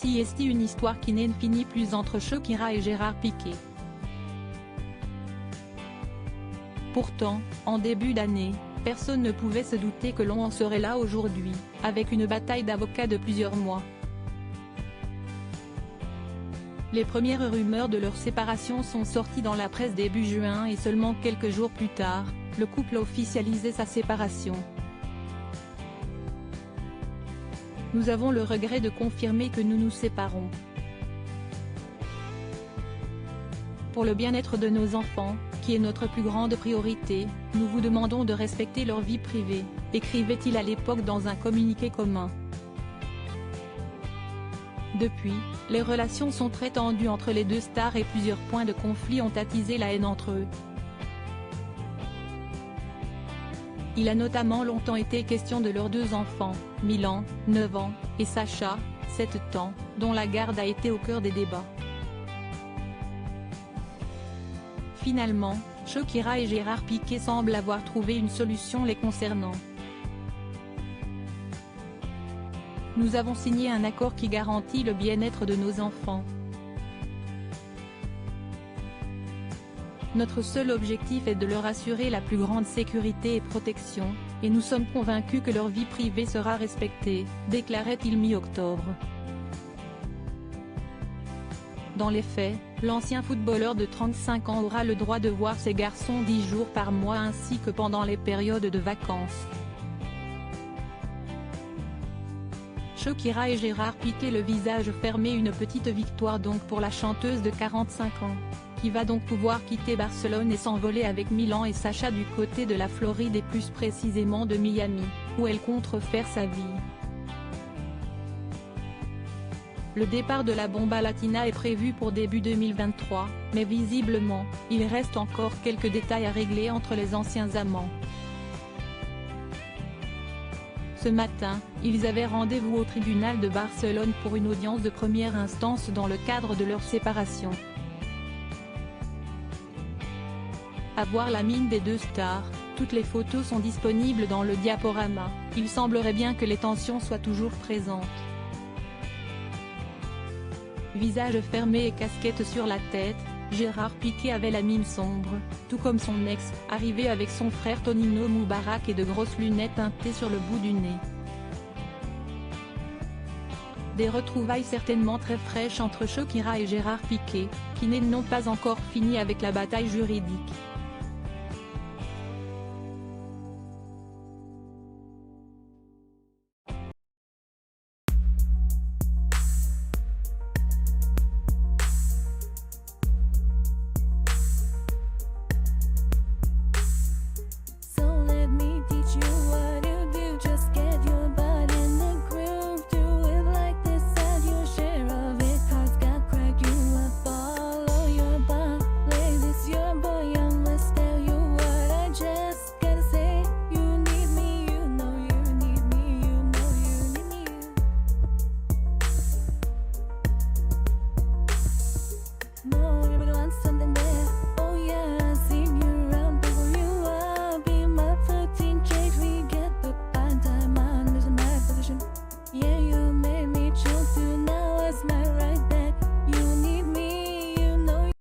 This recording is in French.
Voici une histoire qui n'est finie plus entre Shakira et Gérard Piqué. Pourtant, en début d'année, personne ne pouvait se douter que l'on en serait là aujourd'hui, avec une bataille d'avocats de plusieurs mois. Les premières rumeurs de leur séparation sont sorties dans la presse début juin et seulement quelques jours plus tard, le couple a officialisé sa séparation. Nous avons le regret de confirmer que nous nous séparons. Pour le bien-être de nos enfants, qui est notre plus grande priorité, nous vous demandons de respecter leur vie privée, écrivait-il à l'époque dans un communiqué commun. Depuis, les relations sont très tendues entre les deux stars et plusieurs points de conflit ont attisé la haine entre eux. Il a notamment longtemps été question de leurs deux enfants, Milan, 9 ans, et Sacha, 7 ans, dont la garde a été au cœur des débats. Finalement, Shakira et Gérard Piqué semblent avoir trouvé une solution les concernant. Nous avons signé un accord qui garantit le bien-être de nos enfants. Notre seul objectif est de leur assurer la plus grande sécurité et protection, et nous sommes convaincus que leur vie privée sera respectée, déclarait-il mi-octobre. Dans les faits, l'ancien footballeur de 35 ans aura le droit de voir ses garçons 10 jours par mois ainsi que pendant les périodes de vacances. Shakira et Gérard Piqué le visage fermé, une petite victoire donc pour la chanteuse de 45 ans, qui va donc pouvoir quitter Barcelone et s'envoler avec Milan et Sacha du côté de la Floride et plus précisément de Miami, où elle compte refaire sa vie. Le départ de la Bomba Latina est prévu pour début 2023, mais visiblement, il reste encore quelques détails à régler entre les anciens amants. Ce matin, ils avaient rendez-vous au tribunal de Barcelone pour une audience de première instance dans le cadre de leur séparation. À voir la mine des deux stars, toutes les photos sont disponibles dans le diaporama, il semblerait bien que les tensions soient toujours présentes. Visage fermé et casquette sur la tête, Gérard Piqué avait la mine sombre, tout comme son ex, arrivé avec son frère Tonino Moubarak et de grosses lunettes teintées sur le bout du nez. Des retrouvailles certainement très fraîches entre Shakira et Gérard Piqué, qui n'ont pas encore fini avec la bataille juridique.